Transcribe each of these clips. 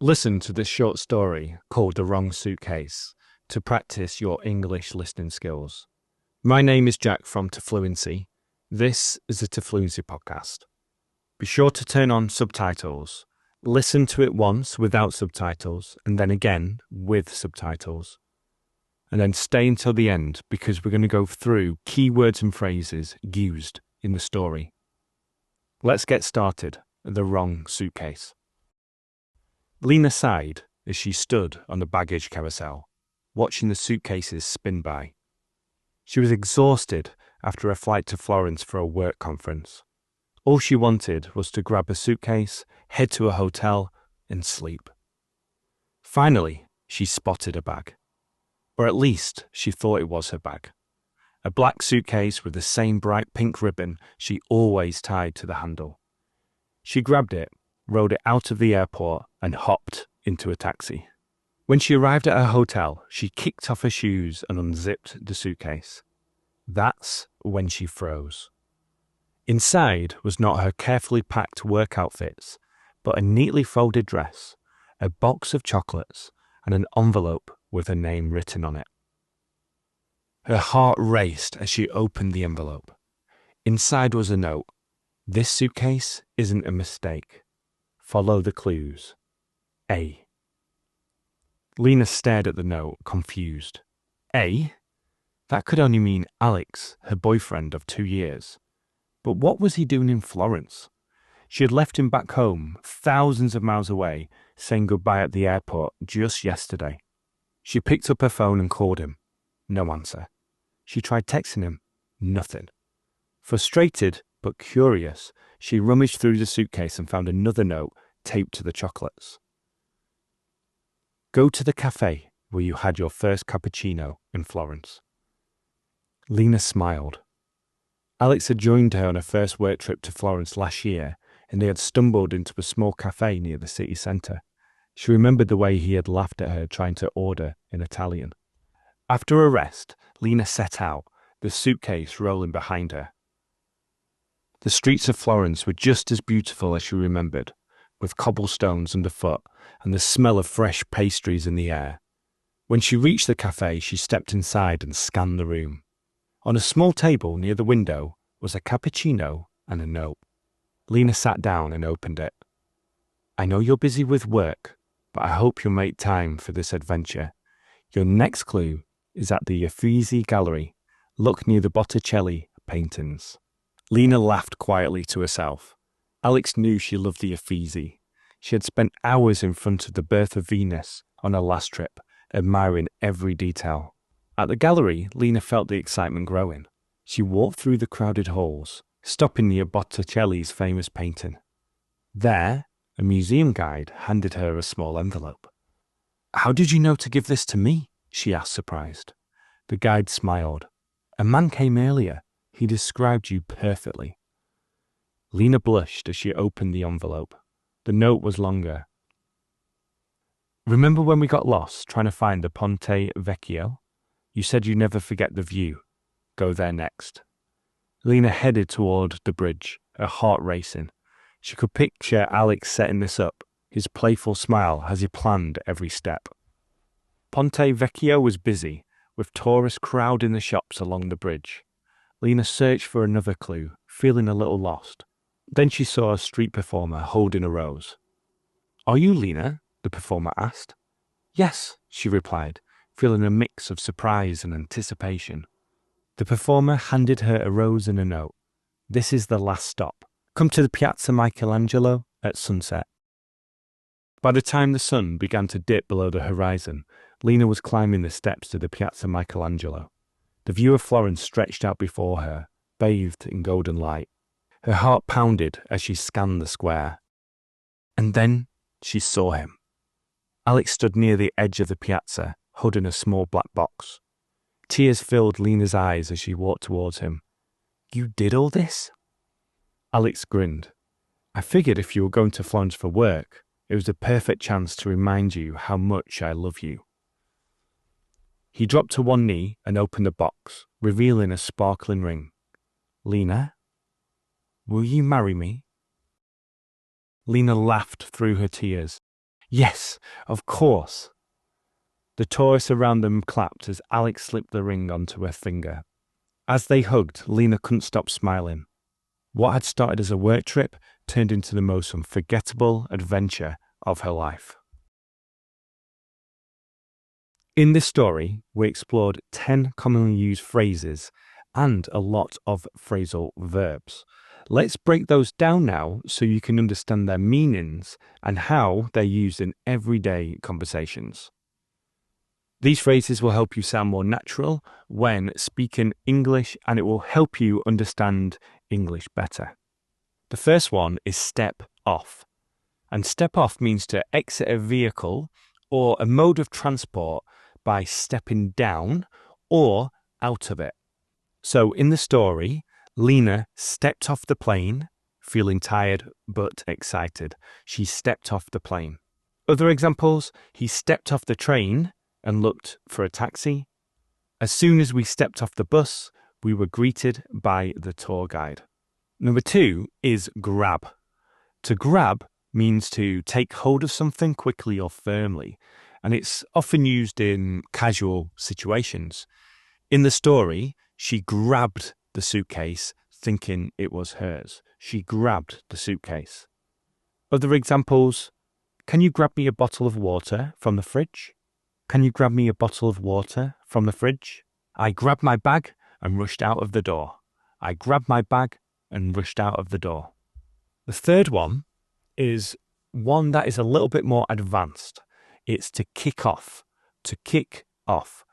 Listen to this short story called The Wrong Suitcase to practice your English listening skills. My name is Jack from To Fluency. This is the To Fluency podcast. Be sure to turn on subtitles. Listen to it once without subtitles and then again with subtitles. And then stay until the end because we're going to go through key words and phrases used in the story. Let's get started. The wrong suitcase. Lena sighed as she stood on the baggage carousel, watching the suitcases spin by. She was exhausted after a flight to Florence for a work conference. All she wanted was to grab a suitcase, head to a hotel, and sleep. Finally, she spotted a bag. Or at least she thought it was her bag. A black suitcase with the same bright pink ribbon she always tied to the handle. She grabbed it, rode it out of the airport, and hopped into a taxi. When she arrived at her hotel, she kicked off her shoes and unzipped the suitcase. That's when she froze. Inside was not her carefully packed work outfits, but a neatly folded dress, a box of chocolates, and an envelope with her name written on it. Her heart raced as she opened the envelope. Inside was a note. This suitcase isn't a mistake. Follow the clues. A. Lena stared at the note, confused. A? That could only mean Alex, her boyfriend of 2 years. But what was he doing in Florence? She had left him back home, thousands of miles away, saying goodbye at the airport just yesterday. She picked up her phone and called him. No answer. She tried texting him. Nothing. Frustrated but curious, she rummaged through the suitcase and found another note taped to the chocolates. Go to the cafe where you had your first cappuccino in Florence. Lena smiled. Alex had joined her on her first work trip to Florence last year, and they had stumbled into a small cafe near the city centre. She remembered the way he had laughed at her trying to order in Italian. After a rest, Lena set out, the suitcase rolling behind her. The streets of Florence were just as beautiful as she remembered, with cobblestones underfoot and the smell of fresh pastries in the air. When she reached the cafe, she stepped inside and scanned the room. On a small table near the window was a cappuccino and a note. Lena sat down and opened it. I know you're busy with work, but I hope you'll make time for this adventure. Your next clue is at the Uffizi Gallery. Look near the Botticelli paintings. Lena laughed quietly to herself. Alex knew she loved the Uffizi. She had spent hours in front of the Birth of Venus on her last trip, admiring every detail. At the gallery, Lena felt the excitement growing. She walked through the crowded halls, stopping near Botticelli's famous painting. There, a museum guide handed her a small envelope. How did you know to give this to me? She asked, surprised. The guide smiled. A man came earlier. He described you perfectly. Lena blushed as she opened the envelope. The note was longer. Remember when we got lost trying to find the Ponte Vecchio? You said you'd never forget the view. Go there next. Lena headed toward the bridge, her heart racing. She could picture Alex setting this up, his playful smile as he planned every step. Ponte Vecchio was busy, with tourists crowding the shops along the bridge. Lena searched for another clue, feeling a little lost. Then she saw a street performer holding a rose. Are you Lena? The performer asked. Yes, she replied, feeling a mix of surprise and anticipation. The performer handed her a rose and a note. This is the last stop. Come to the Piazza Michelangelo at sunset. By the time the sun began to dip below the horizon, Lena was climbing the steps to the Piazza Michelangelo. The view of Florence stretched out before her, bathed in golden light. Her heart pounded as she scanned the square. And then she saw him. Alex stood near the edge of the piazza, holding a small black box. Tears filled Lena's eyes as she walked towards him. You did all this? Alex grinned. I figured if you were going to Florence for work, it was a perfect chance to remind you how much I love you. He dropped to one knee and opened the box, revealing a sparkling ring. Lena, will you marry me? Lena laughed through her tears. Yes, of course. The tourists around them clapped as Alex slipped the ring onto her finger. As they hugged, Lena couldn't stop smiling. What had started as a work trip turned into the most unforgettable adventure of her life. In this story, we explored 10 commonly used phrases and a lot of phrasal verbs. Let's break those down now so you can understand their meanings and how they're used in everyday conversations. These phrases will help you sound more natural when speaking English, and it will help you understand English better. The first one is step off. And step off means to exit a vehicle or a mode of transport by stepping down or out of it. So in the story, Lena stepped off the plane, feeling tired but excited. She stepped off the plane. Other examples, he stepped off the train and looked for a taxi. As soon as we stepped off the bus, we were greeted by the tour guide. Number 2 is grab. To grab means to take hold of something quickly or firmly, and it's often used in casual situations. In the story, she grabbed the suitcase thinking it was hers. She grabbed the suitcase. Other examples, can you grab me a bottle of water from the fridge? Can you grab me a bottle of water from the fridge? I grabbed my bag and rushed out of the door. I grabbed my bag and rushed out of the door. The third one is one that is a little bit more advanced. It's to kick off. To kick off.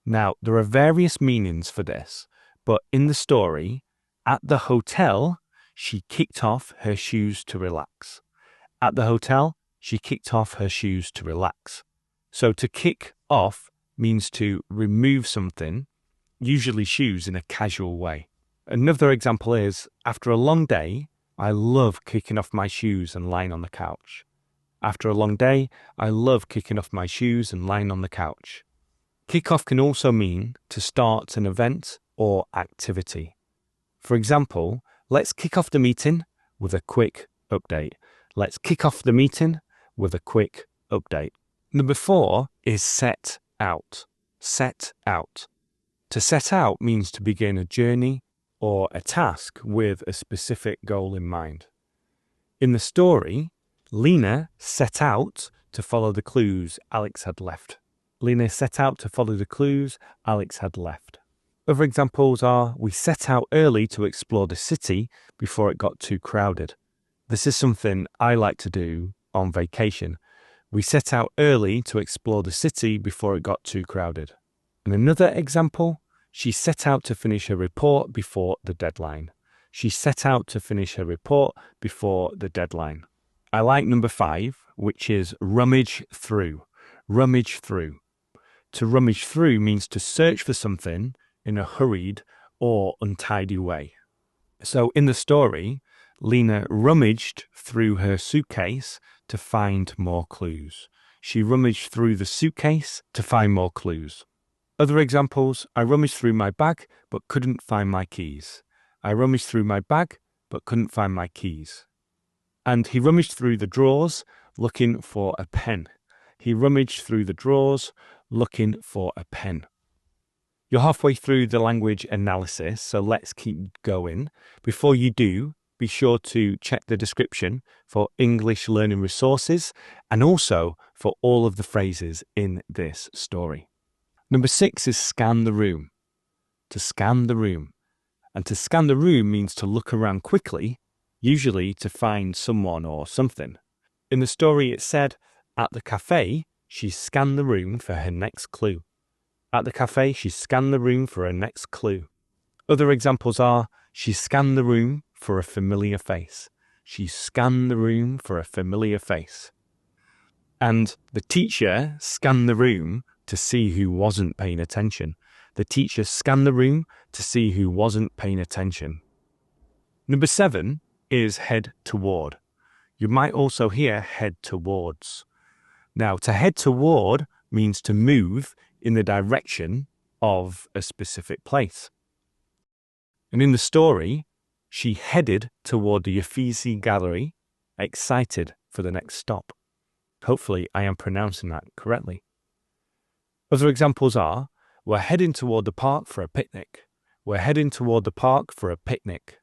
Now, there are various meanings for this, but in the story, at the hotel, she kicked off her shoes to relax. At the hotel, she kicked off her shoes to relax. So to kick off means to remove something, usually shoes, in a casual way. Another example is, after a long day, I love kicking off my shoes and lying on the couch. After a long day, I love kicking off my shoes and lying on the couch. Kick off can also mean to start an event or activity. For example, let's kick off the meeting with a quick update. Let's kick off the meeting with a quick update. Number 4 is set out. Set out. To set out means to begin a journey or a task with a specific goal in mind. In the story, Lena set out to follow the clues Alex had left. Lena set out to follow the clues Alex had left. Other examples are, we set out early to explore the city before it got too crowded. This is something I like to do on vacation. We set out early to explore the city before it got too crowded. And another example, she set out to finish her report before the deadline. She set out to finish her report before the deadline. I like number 5, which is rummage through. Rummage through. To rummage through means to search for something in a hurried or untidy way. So in the story, Lena rummaged through her suitcase to find more clues. She rummaged through the suitcase to find more clues. Other examples, I rummaged through my bag but couldn't find my keys. I rummaged through my bag but couldn't find my keys. And he rummaged through the drawers looking for a pen. He rummaged through the drawers looking for a pen. You're halfway through the language analysis, so let's keep going. Before you do, be sure to check the description for English learning resources and also for all of the phrases in this story. Number 6 is scan the room. To scan the room. And to scan the room means to look around quickly, usually to find someone or something. In the story it said, at the cafe, she scanned the room for her next clue. At the cafe, she scanned the room for her next clue. Other examples are, she scanned the room for a familiar face. She scanned the room for a familiar face. And the teacher scanned the room to see who wasn't paying attention. The teacher scanned the room to see who wasn't paying attention. Number 7 is head toward. You might also hear head towards. Now, to head toward means to move in the direction of a specific place. And in the story, she headed toward the Uffizi Gallery, excited for the next stop. Hopefully I am pronouncing that correctly. Other examples are, we're heading toward the park for a picnic. We're heading toward the park for a picnic.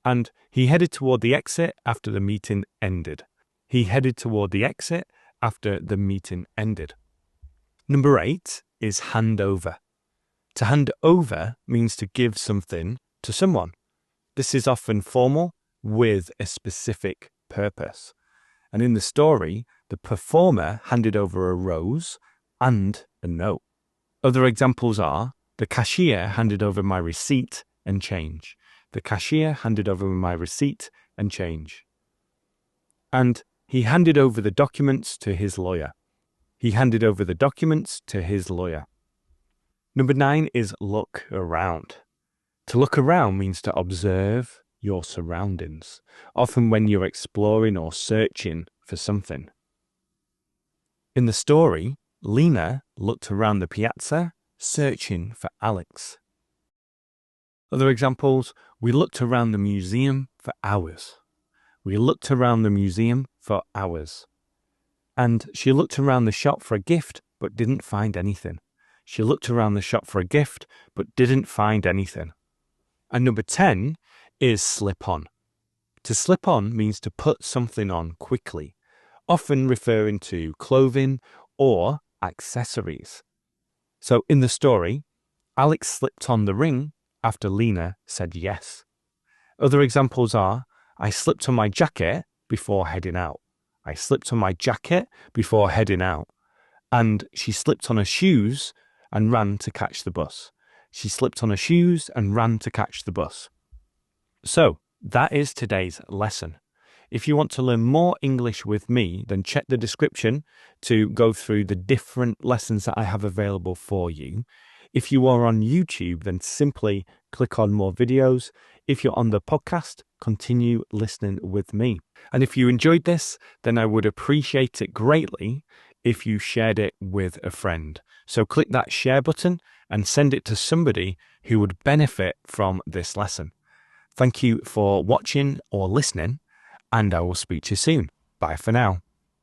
And he headed toward the exit after the meeting ended. He headed toward the exit after the meeting ended. Number 8 is hand over. To hand over means to give something to someone. This is often formal with a specific purpose. And in the story, the performer handed over a rose and a note. Other examples are, the cashier handed over my receipt and change. The cashier handed over my receipt and change. And he handed over the documents to his lawyer. He handed over the documents to his lawyer. Number 9 is look around. To look around means to observe your surroundings, often when you're exploring or searching for something. In the story, Lena looked around the piazza, searching for Alex. Other examples, we looked around the museum for hours. We looked around the museum for hours. And she looked around the shop for a gift, but didn't find anything. She looked around the shop for a gift, but didn't find anything. And number 10 is slip on. To slip on means to put something on quickly, often referring to clothing or accessories. So in the story, Alex slipped on the ring after Lena said yes. Other examples are, I slipped on my jacket before heading out. I slipped on my jacket before heading out. And she slipped on her shoes and ran to catch the bus. She slipped on her shoes and ran to catch the bus. So, that is today's lesson. If you want to learn more English with me, then check the description to go through the different lessons that I have available for you. If you are on YouTube, then simply click on more videos. If you're on the podcast, continue listening with me. And if you enjoyed this, then I would appreciate it greatly if you shared it with a friend. So click that share button and send it to somebody who would benefit from this lesson. Thank you for watching or listening, and I will speak to you soon. Bye for now.